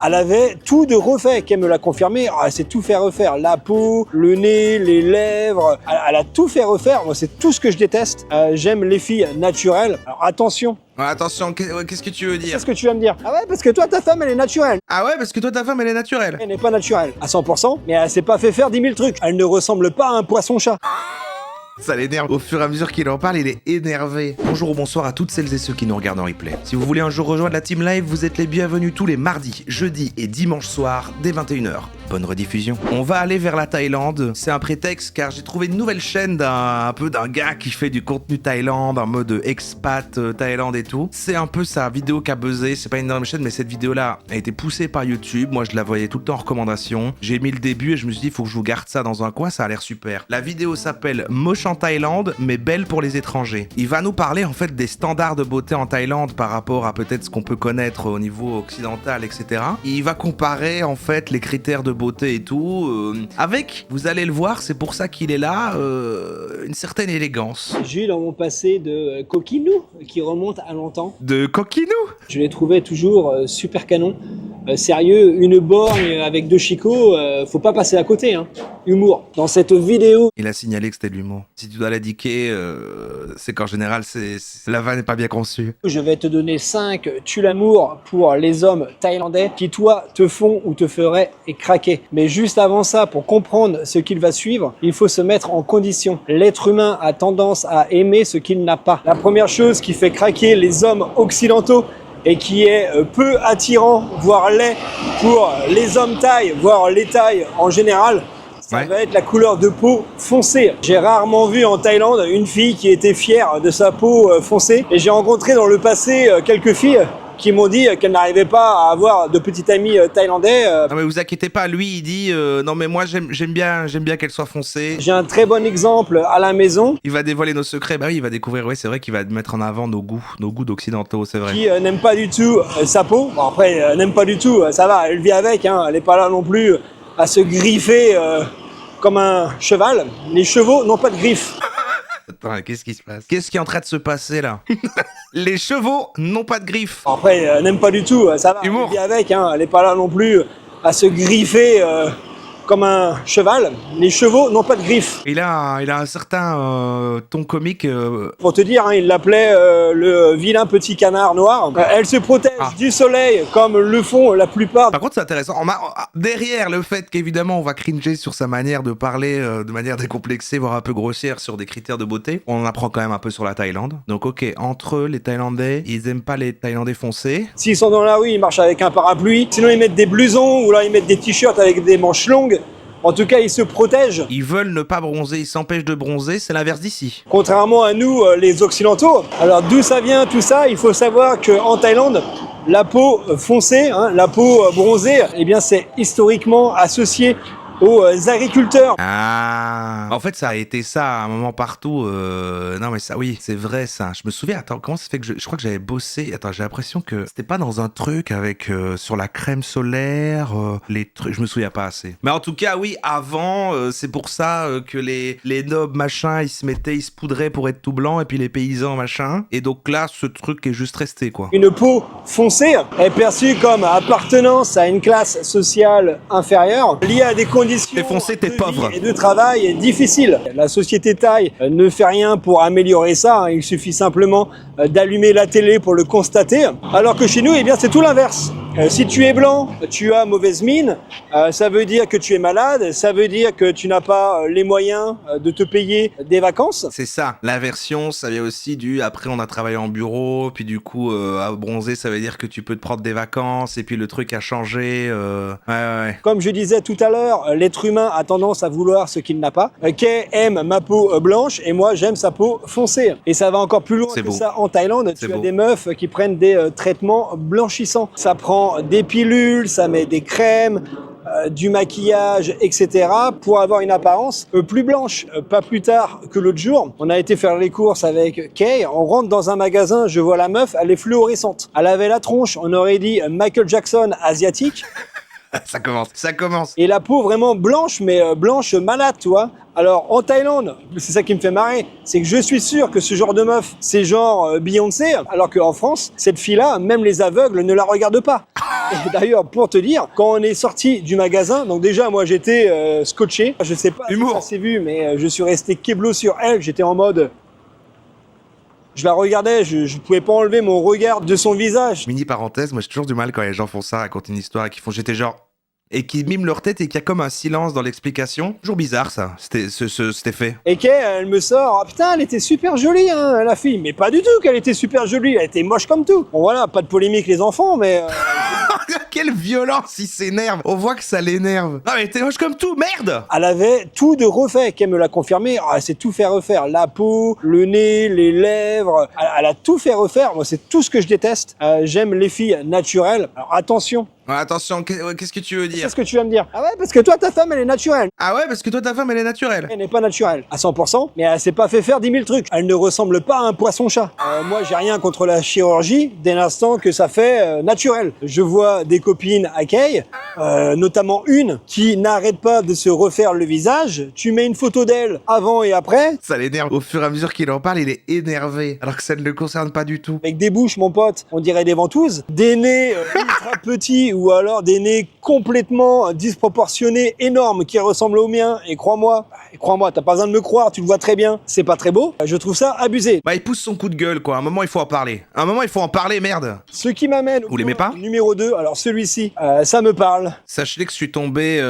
Elle avait tout de refait, qu'elle me l'a confirmé. Elle s'est tout fait refaire. La peau, le nez, les lèvres. Elle a tout fait refaire. Moi, c'est tout ce que je déteste. J'aime les filles naturelles. Alors attention. Ouais, attention, qu'est-ce que tu veux dire? Qu'est-ce que tu vas me dire? Ah ouais, parce que toi, ta femme, elle est naturelle. Ah ouais, parce que toi, ta femme, elle est naturelle. Elle n'est pas naturelle à 100%, mais elle s'est pas fait faire 10 000 trucs. Elle ne ressemble pas à un poisson-chat. Ça l'énerve. Au fur et à mesure qu'il en parle, il est énervé. Bonjour ou bonsoir à toutes celles et ceux qui nous regardent en replay. Si vous voulez un jour rejoindre la team live, vous êtes les bienvenus tous les mardis, jeudis et dimanches soirs dès 21h. Bonne rediffusion. On va aller vers la Thaïlande. C'est un prétexte car j'ai trouvé une nouvelle chaîne d'un gars qui fait du contenu Thaïlande, en mode expat Thaïlande et tout. C'est un peu sa vidéo qui a buzzé. C'est pas une énorme chaîne, mais cette vidéo-là a été poussée par YouTube. Moi, je la voyais tout le temps en recommandation. J'ai mis le début et je me suis dit, il faut que je vous garde ça dans un coin. Ça a l'air super. La vidéo s'appelle Moche en Thaïlande, mais belle pour les étrangers. Il va nous parler en fait des standards de beauté en Thaïlande par rapport à peut-être ce qu'on peut connaître au niveau occidental, etc. Il va comparer en fait les critères de beauté et tout, avec, vous allez le voir, c'est pour ça qu'il est là, une certaine élégance. J'ai eu dans mon passé de coquinou qui remonte à longtemps. De coquinou. Je les trouvais toujours super canon. Sérieux, une borgne avec deux chicots, faut pas passer à côté, hein. Humour. Dans cette vidéo... Il a signalé que c'était de l'humour. Si tu dois l'indiquer, c'est qu'en général, la vanne n'est pas bien conçue. Je vais te donner 5 tue l'amour pour les hommes thaïlandais qui, toi, te font ou te feraient craquer. Mais juste avant ça, pour comprendre ce qu'il va suivre, il faut se mettre en condition. L'être humain a tendance à aimer ce qu'il n'a pas. La première chose qui fait craquer les hommes occidentaux et qui est peu attirant, voire laid, pour les hommes thaïs, voire les thaïs en général, ça va être la couleur de peau foncée. J'ai rarement vu en Thaïlande une fille qui était fière de sa peau foncée. Et j'ai rencontré dans le passé quelques filles qui m'ont dit qu'elles n'arrivaient pas à avoir de petits amis thaïlandais. Non mais vous inquiétez pas, lui il dit non mais moi j'aime bien qu'elle soit foncée. J'ai un très bon exemple à la maison. Il va dévoiler nos secrets, bah oui il va découvrir, oui c'est vrai qu'il va mettre en avant nos goûts d'occidentaux, c'est vrai. Qui n'aime pas du tout sa peau. Bon après n'aime pas du tout, ça va, elle vit avec, hein, elle n'est pas là non plus à se griffer comme un cheval. Les chevaux n'ont pas de griffes. Attends, qu'est-ce qui se passe? Qu'est-ce qui est en train de se passer là? Les chevaux n'ont pas de griffes. Après, n'aime pas du tout, ça va, Humour. elle vit avec, hein, elle n'est pas là non plus à se griffer comme un cheval. Les chevaux n'ont pas de griffes. Il a un certain ton comique. Pour te dire, hein, il l'appelait le vilain petit canard noir. Elle se protège du soleil comme le font la plupart. Par contre, c'est intéressant. Derrière le fait qu'évidemment on va cringer sur sa manière de parler de manière décomplexée, voire un peu grossière sur des critères de beauté, on apprend quand même un peu sur la Thaïlande. Donc ok, entre eux, les Thaïlandais, ils aiment pas les Thaïlandais foncés. S'ils sont dans la rue, ils marchent avec un parapluie. Sinon, ils mettent des blousons ou là, ils mettent des t-shirts avec des manches longues. En tout cas, ils se protègent. Ils veulent ne pas bronzer, ils s'empêchent de bronzer, c'est l'inverse d'ici. Contrairement à nous, les Occidentaux. Alors d'où ça vient tout ça? Il faut savoir qu'en Thaïlande, la peau foncée, hein, la peau bronzée, eh bien c'est historiquement associé aux agriculteurs. Ah, en fait, ça a été ça à un moment partout. Non, mais ça, oui, c'est vrai ça. Je me souviens. Attends, comment ça fait que je crois que j'avais bossé. Attends, j'ai l'impression que c'était pas dans un truc avec sur la crème solaire, les trucs. Je me souviens pas assez. Mais en tout cas, oui, avant, c'est pour ça que les nobles machin, ils se poudraient pour être tout blanc, et puis les paysans machin. Et donc là, ce truc est juste resté quoi. Une peau foncée est perçue comme appartenance à une classe sociale inférieure, liée à des conditions t'es foncé, t'es pauvre. et de travail difficiles. La société thaï ne fait rien pour améliorer ça, hein. Il suffit simplement d'allumer la télé pour le constater. Alors que chez nous, eh bien, c'est tout l'inverse. Si tu es blanc, tu as mauvaise mine, ça veut dire que tu es malade, ça veut dire que tu n'as pas les moyens de te payer des vacances. C'est ça, l'inversion, ça vient aussi du après on a travaillé en bureau, puis du coup à bronzer ça veut dire que tu peux te prendre des vacances, et puis le truc a changé. Ouais. Comme je disais tout à l'heure, l'être humain a tendance à vouloir ce qu'il n'a pas. Kay aime ma peau blanche et moi j'aime sa peau foncée. Et ça va encore plus loin que ça en Thaïlande. Tu as des meufs qui prennent des traitements blanchissants. Ça prend des pilules, ça met des crèmes, du maquillage, etc. pour avoir une apparence plus blanche. Pas plus tard que l'autre jour, on a été faire les courses avec Kay. On rentre dans un magasin, je vois la meuf, elle est fluorescente. Elle avait la tronche, on aurait dit Michael Jackson asiatique. Ça commence. Et la peau vraiment blanche, mais blanche malade, tu vois. Alors, en Thaïlande, c'est ça qui me fait marrer, c'est que je suis sûr que ce genre de meuf, c'est genre Beyoncé, alors qu'en France, cette fille-là, même les aveugles ne la regardent pas. Et d'ailleurs, pour te dire, quand on est sorti du magasin, donc déjà, moi, j'étais scotché. Je sais pas Humour. si ça s'est vu, mais je suis resté keblo sur elle. J'étais en mode... Je la regardais, je pouvais pas enlever mon regard de son visage. Mini parenthèse, moi j'ai toujours du mal quand les gens font ça, racontent une histoire et qu'ils font j'étais genre... Et qui miment leur tête et qu'il y a comme un silence dans l'explication. Toujours bizarre ça, cet effet. Et qu'elle me sort, ah, putain, elle était super jolie, hein, la fille. Mais pas du tout qu'elle était super jolie, elle était moche comme tout. Bon voilà, pas de polémique les enfants, mais... Quelle violence, il s'énerve. On voit que ça l'énerve. Ah mais t'es moche comme tout, merde. Elle avait tout de refait, qu'elle me l'a confirmé. Ah, elle s'est tout fait refaire. La peau, le nez, les lèvres. Elle a tout fait refaire. Moi, c'est tout ce que je déteste. J'aime les filles naturelles. Alors attention. Ouais, attention, qu'est-ce que tu veux dire? C'est ce que tu vas me dire. Ah ouais, parce que toi, ta femme, elle est naturelle. Ah ouais, parce que toi ta femme elle est naturelle. Elle n'est pas naturelle à 100%, mais elle s'est pas fait faire 10 000 trucs. Elle ne ressemble pas à un poisson-chat. Moi, j'ai rien contre la chirurgie dès l'instant que ça fait naturel. Je vois des copines à Kay, notamment une qui n'arrête pas de se refaire le visage. Tu mets une photo d'elle avant et après. Ça l'énerve. Au fur et à mesure qu'il en parle, il est énervé. Alors que ça ne le concerne pas du tout. Avec des bouches, mon pote, on dirait des ventouses. Des nez ultra petits ou alors des nez complètement disproportionnés, énormes, qui ressemblent aux miens. Et crois-moi, t'as pas besoin de me croire, tu le vois très bien. C'est pas très beau. Je trouve ça abusé. Bah il pousse son coup de gueule quoi. À un moment il faut en parler. À un moment il faut en parler, merde. Ce qui m'amène au Vous l'aimez pas? numéro 2, alors celui-ci, ça me parle. Sachez que je suis tombé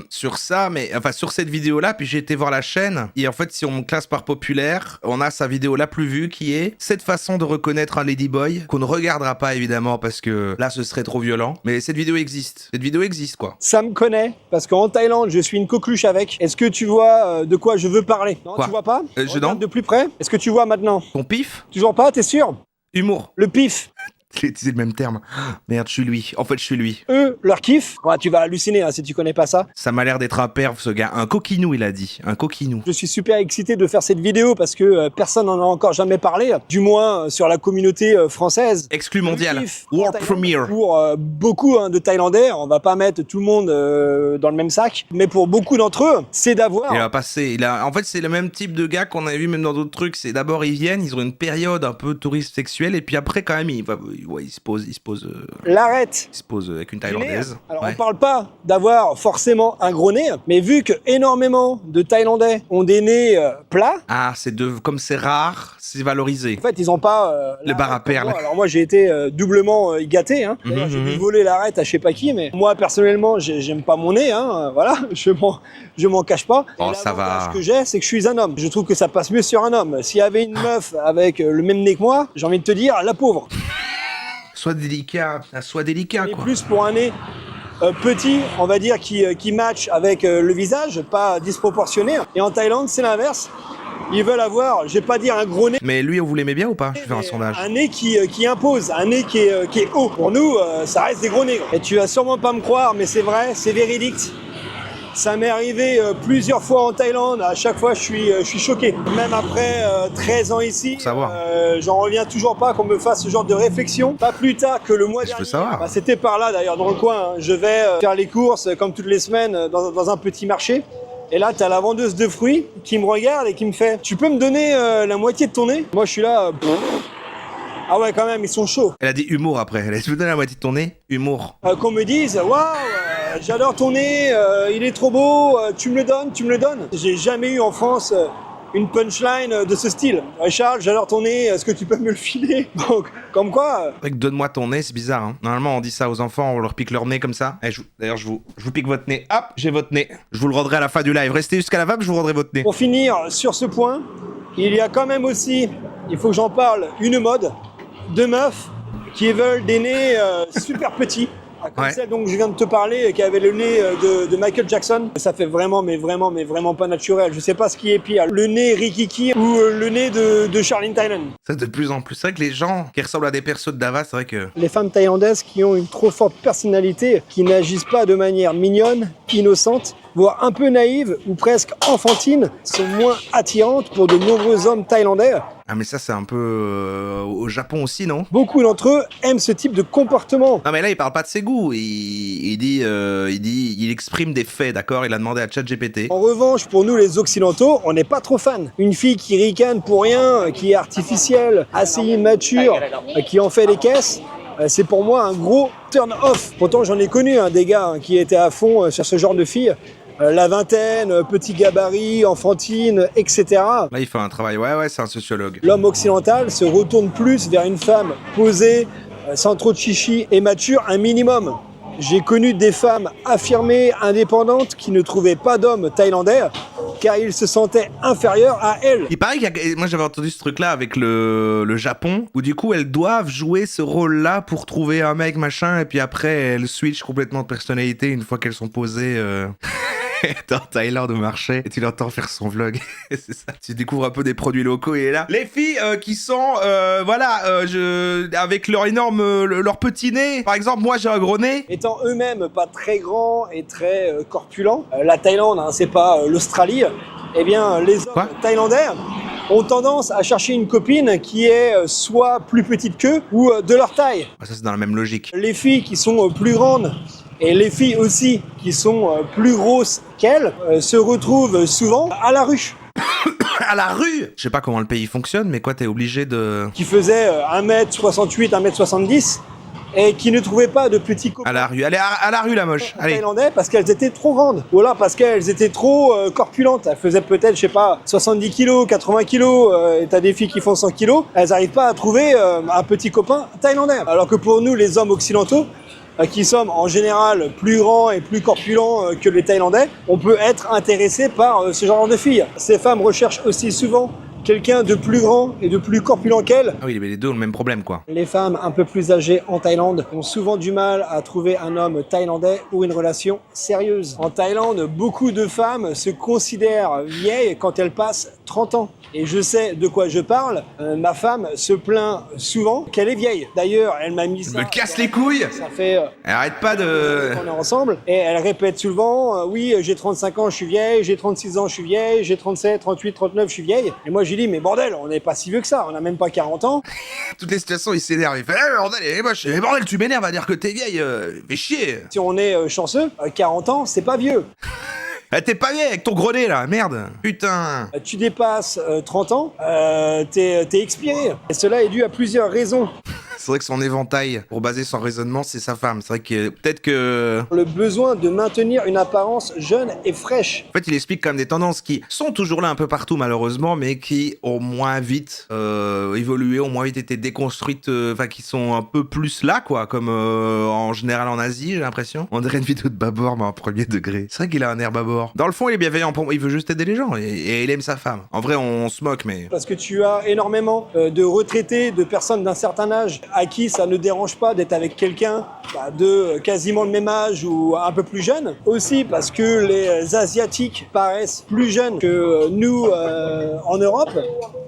sur ça, mais enfin sur cette vidéo-là, puis j'ai été voir la chaîne. Et en fait, si on me classe par populaire, on a sa vidéo la plus vue qui est cette façon de reconnaître un ladyboy qu'on ne regardera pas évidemment parce que là ce serait trop violent. Mais cette vidéo existe. Cette vidéo existe quoi. Ça me connaît, parce qu'en Thaïlande, je suis une coqueluche avec. Est-ce que tu vois de quoi je veux parler? Non, Quoi? tu vois pas? Je Regarde non. de plus près. Est-ce que tu vois maintenant? Ton pif? Toujours pas, t'es sûr? Humour. Le pif. J'ai utilisé le même terme. Merde, je suis lui. En fait, je suis lui. Eux, leur kiff, ouais, tu vas halluciner hein, si tu connais pas ça. Ça m'a l'air d'être un perv, ce gars. Un coquinou, il a dit. Un coquinou. Je suis super excité de faire cette vidéo parce que personne n'en a encore jamais parlé, du moins sur la communauté française. Exclu mondial. Le kiff en World Thaïlande, Premiere. Pour beaucoup de Thaïlandais, on va pas mettre tout le monde dans le même sac, mais pour beaucoup d'entre eux, c'est d'avoir... Il va passer. En fait, c'est le même type de gars qu'on avait vu même dans d'autres trucs. C'est d'abord, ils viennent, ils ont une période un peu touriste sexuel, et puis après, quand même, il se pose L'arrête. il se pose avec une du nez. Thaïlandaise. Alors Ouais. on parle pas d'avoir forcément un gros nez, mais vu que énormément de Thaïlandais ont des nez plats, Ah, comme c'est rare, c'est valorisé. en fait ils ont pas Le bar à l'arête pour perles. moi. Alors moi j'ai été doublement gâté, hein. D'ailleurs, j'ai dû voler l'arête à je sais pas qui, mais moi personnellement j'aime pas mon nez, hein. Voilà, je m'en cache pas. Oh, Et ça va. l'avantage que j'ai, c'est que je suis un homme. Je trouve que ça passe mieux sur un homme. S'il y avait une meuf avec le même nez que moi, j'ai envie de te dire la pauvre. Sois délicat, Et quoi. plus pour un nez petit, on va dire, qui match avec le visage, pas disproportionné. Et en Thaïlande, c'est l'inverse. Ils veulent avoir, je vais pas dire un gros nez, Mais lui, vous l'aimez bien ou pas? Je vais faire un mais sondage. un nez qui impose, un nez qui est haut. Pour nous, ça reste des gros nez. Et tu vas sûrement pas me croire, mais c'est vrai, c'est véridique. Ça m'est arrivé plusieurs fois en Thaïlande. À chaque fois, je suis choqué. Même après 13 ans ici, Pour savoir. j'en reviens toujours pas qu'on me fasse ce genre de réflexion. Pas plus tard que le mois Je veux dernier. savoir. Bah, c'était par là d'ailleurs, dans le coin. Hein. Je vais faire les courses comme toutes les semaines dans un petit marché. Et là, t'as la vendeuse de fruits qui me regarde et qui me fait « Tu peux me donner la moitié de ton nez ?» Moi, je suis là... Ah ouais, quand même, ils sont chauds. Elle a dit humour après. Elle a dit, tu me donnes la moitié de ton nez? Humour. Qu'on me dise « Waouh j'adore ton nez, il est trop beau, tu me le donnes, tu me le donnes. » J'ai jamais eu en France une punchline de ce style. « Charles, j'adore ton nez, est-ce que tu peux me le filer ?» Donc, comme quoi... C'est vrai que donne-moi ton nez, c'est bizarre. Hein. Normalement, on dit ça aux enfants, on leur pique leur nez comme ça. D'ailleurs, je vous pique votre nez. Hop, j'ai votre nez. Je vous le rendrai à la fin du live. Restez jusqu'à la fin, je vous rendrai votre nez. Pour finir sur ce point, il y a quand même aussi, il faut que j'en parle, une mode de meufs qui veulent des nez super petits. Comme Ouais. celle dont je viens de te parler, qui avait le nez de Michael Jackson. Ça fait vraiment pas naturel. Je sais pas ce qui est pire, le nez Rikiki ou le nez de Charlene Tynan. Ça, de plus en plus. C'est vrai que les gens qui ressemblent à des persos de Dava, c'est vrai que... Les femmes thaïlandaises qui ont une trop forte personnalité, qui n'agissent pas de manière mignonne, innocente, voire un peu naïve ou presque enfantine, sont moins attirantes pour de nombreux hommes thaïlandais. Ah, mais ça, c'est un peu... au Japon aussi, non? Beaucoup d'entre eux aiment ce type de comportement. Non, mais là, il parle pas de ses goûts. Il exprime des faits, d'accord? Il a demandé à ChatGPT. En revanche, pour nous les occidentaux, on n'est pas trop fans. Une fille qui ricane pour rien, qui est artificielle, assez immature, qui en fait des caisses, c'est pour moi un gros turn off. Pourtant j'en ai connu des gars qui étaient à fond sur ce genre de filles. La vingtaine, petit gabarit, enfantine, etc. Là, il fait un travail, ouais, c'est un sociologue. L'homme occidental se retourne plus vers une femme posée, sans trop de chichi et mature un minimum. J'ai connu des femmes affirmées, indépendantes, qui ne trouvaient pas d'hommes thaïlandais, car ils se sentaient inférieurs à elles. Il paraît moi j'avais entendu ce truc-là avec le Japon, où du coup elles doivent jouer ce rôle-là pour trouver un mec, machin, et puis après elles switchent complètement de personnalité une fois qu'elles sont posées... dans Thaïlande au marché et tu l'entends faire son vlog. C'est ça. Tu découvres un peu des produits locaux et là les filles qui sont avec leur énorme leur petit nez. Par exemple, moi j'ai un gros nez. Étant eux-mêmes pas très grands et très corpulents, la Thaïlande, c'est pas l'Australie. Eh bien, les hommes thaïlandais ont tendance à chercher une copine qui est soit plus petite qu'eux ou de leur taille. Ça c'est dans la même logique. Les filles qui sont plus grandes et les filles aussi qui sont plus grosses qu'elles se retrouvent souvent à la rue. À la rue. Je sais pas comment le pays fonctionne, mais quoi, t'es obligé de... Qui faisaient 1m68, 1m70 et qui ne trouvaient pas de petits copains. À la rue, allez, à la rue la moche. Allez. Thaïlandais parce qu'elles étaient trop grandes. Ou alors parce qu'elles étaient trop corpulentes. Elles faisaient peut-être, je sais pas, 70 kilos, 80 kilos, et t'as des filles qui font 100 kilos. Elles n'arrivent pas à trouver un petit copain thaïlandais. Alors que pour nous, les hommes occidentaux, qui sommes en général plus grands et plus corpulents que les Thaïlandais, on peut être intéressé par ce genre de filles. Ces femmes recherchent aussi souvent quelqu'un de plus grand et de plus corpulent qu'elles. Ah oui, mais les deux ont le même problème, quoi. Les femmes un peu plus âgées en Thaïlande ont souvent du mal à trouver un homme thaïlandais ou une relation sérieuse. En Thaïlande, beaucoup de femmes se considèrent vieilles quand elles passent 30 ans. Et je sais de quoi je parle. Ma femme se plaint souvent qu'elle est vieille. D'ailleurs, elle m'a mis ça... Me casse les couilles. Ça fait... Elle arrête pas de... On est ensemble. Et elle répète souvent, oui, j'ai 35 ans, je suis vieille. J'ai 36 ans, je suis vieille. J'ai 37, 38, 39, je suis vieille. Et moi, j'ai dit, mais bordel, on n'est pas si vieux que ça. On n'a même pas 40 ans. Toutes les situations, il s'énerve. Il fait, bordel, elle est moche. Mais bordel, tu m'énerves à dire que t'es vieille. Fais chier. Si on est chanceux, 40 ans, c'est pas vieux. T'es pas vieille avec ton gros nez, là. Merde. Putain. Tu dépasses 30 ans, t'es expiré. Et cela est dû à plusieurs raisons. C'est vrai que son éventail, pour baser son raisonnement, c'est sa femme. C'est vrai que peut-être que... Le besoin de maintenir une apparence jeune et fraîche. En fait, il explique quand même des tendances qui sont toujours là un peu partout, malheureusement, mais qui ont moins vite évolué, ont moins vite été déconstruites, enfin, qui sont un peu plus là, quoi, comme en général en Asie, j'ai l'impression. On dirait une vidéo de Babor, mais en premier degré. C'est vrai qu'il a un air Babor. Dans le fond, il est bienveillant, il veut juste aider les gens, et il aime sa femme. En vrai, on se moque, mais... Parce que tu as énormément de retraités, de personnes d'un certain âge, à qui ça ne dérange pas d'être avec quelqu'un de quasiment le même âge ou un peu plus jeune. Aussi parce que les Asiatiques paraissent plus jeunes que nous en Europe.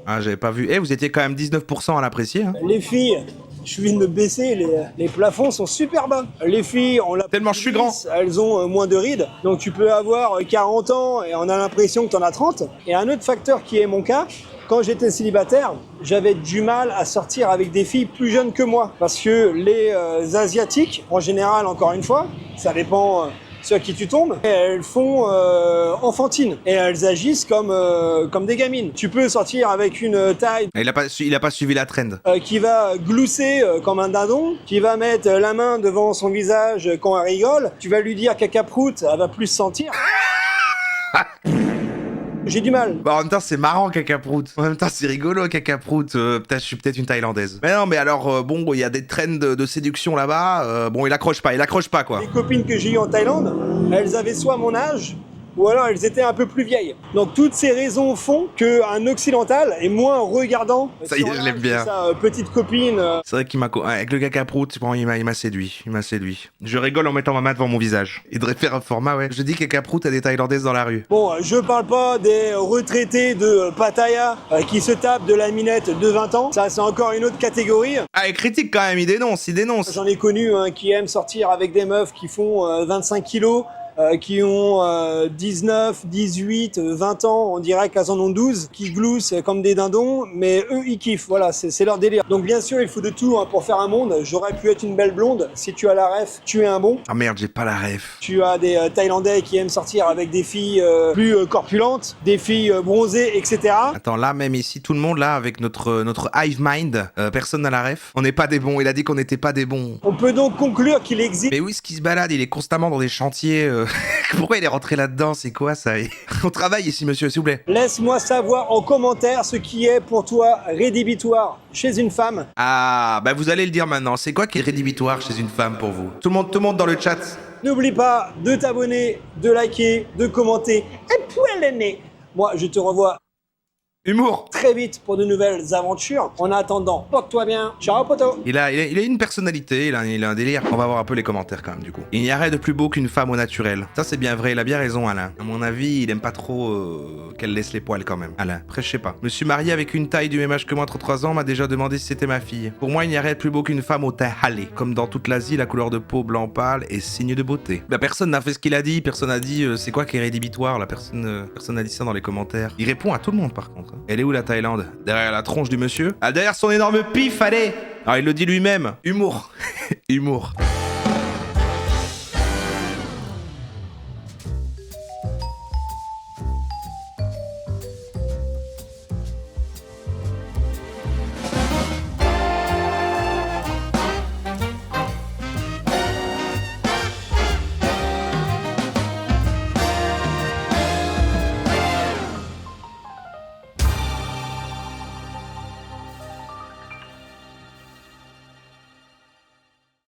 Ah, j'avais pas vu. Vous étiez quand même 19% à l'apprécier. Hein. Les filles... Je viens de me baisser, les plafonds sont super bas. Les filles, on l'a... Tellement je suis grand. Elles ont moins de rides. Donc tu peux avoir 40 ans et on a l'impression que t'en as 30. Et un autre facteur qui est mon cas, quand j'étais célibataire, j'avais du mal à sortir avec des filles plus jeunes que moi. Parce que les Asiatiques, en général, encore une fois, ça dépend... ceux à qui tu tombes, elles font enfantine et elles agissent comme des gamines. Tu peux sortir avec une taille il a pas suivi la trend. Qui va glousser comme un dindon, qui va mettre la main devant son visage quand elle rigole. Tu vas lui dire caca-prout, elle va plus se sentir. J'ai du mal. Bah en même temps c'est marrant caca-prout. En même temps c'est rigolo caca-prout. Je suis peut-être une Thaïlandaise. Mais non mais alors bon il y a des trends de séduction là-bas. Bon il accroche pas quoi. Les copines que j'ai eues en Thaïlande, elles avaient soit mon âge, ou alors elles étaient un peu plus vieilles. Donc toutes ces raisons font qu'un occidental est moins regardant. Ça y est, je l'aime bien. Sa petite copine. C'est vrai qu'il m'a... Avec le caca-prout, bon, il m'a séduit. Il m'a séduit. Je rigole en mettant ma main devant mon visage. Il devrait faire un format, ouais. Je dis caca-prout à des Thaïlandaises dans la rue. Bon, je parle pas des retraités de Pattaya qui se tapent de la minette de 20 ans. Ça, c'est encore une autre catégorie. Ah, il critique quand même, il dénonce. J'en ai connu qui aiment sortir avec des meufs qui font 25 kilos, qui ont 19, 18, 20 ans, on dirait qu'elles en ont 12, qui gloussent comme des dindons, mais eux, ils kiffent, voilà, c'est leur délire. Donc bien sûr, il faut de tout pour faire un monde. J'aurais pu être une belle blonde, si tu as la ref, tu es un bon. Ah merde, j'ai pas la ref. Tu as des Thaïlandais qui aiment sortir avec des filles plus corpulentes, des filles bronzées, etc. Attends, là, même ici, tout le monde, là, avec notre hive mind, personne n'a la ref. On n'est pas des bons, il a dit qu'on n'était pas des bons. On peut donc conclure qu'il existe... Mais où est-ce qu'il se balade? Il est constamment dans des chantiers. Pourquoi il est rentré là-dedans? C'est quoi ça? On travaille ici, monsieur, s'il vous plaît. Laisse-moi savoir en commentaire ce qui est pour toi rédhibitoire chez une femme. Ah, bah vous allez le dire maintenant. C'est quoi qui est rédhibitoire chez une femme pour vous? Tout le monde dans le chat. N'oublie pas de t'abonner, de liker, de commenter et poil le nez. Moi, je te revois Humour. très vite pour de nouvelles aventures. En attendant, porte-toi bien. Ciao, poto. Il a une personnalité, il a un délire. On va voir un peu les commentaires quand même, du coup. Il n'y a rien de plus beau qu'une femme au naturel. Ça, c'est bien vrai, il a bien raison, Alain. À mon avis, il aime pas trop qu'elle laisse les poils quand même. Alain, après, je sais pas. Me suis marié avec une taille du même âge que moi, 33 ans, m'a déjà demandé si c'était ma fille. Pour moi, il n'y a rien de plus beau qu'une femme au teint hâlé. Comme dans toute l'Asie, la couleur de peau blanc pâle est signe de beauté. Bah, personne n'a fait ce qu'il a dit, personne n'a dit c'est quoi qui est rédhibitoire, personne n'a dit ça dans les commentaires. Il répond à tout le monde, par contre. Elle est où la Thaïlande? Derrière la tronche du monsieur? Ah, derrière son énorme pif, allez! Alors il le dit lui-même. Humour. Humour.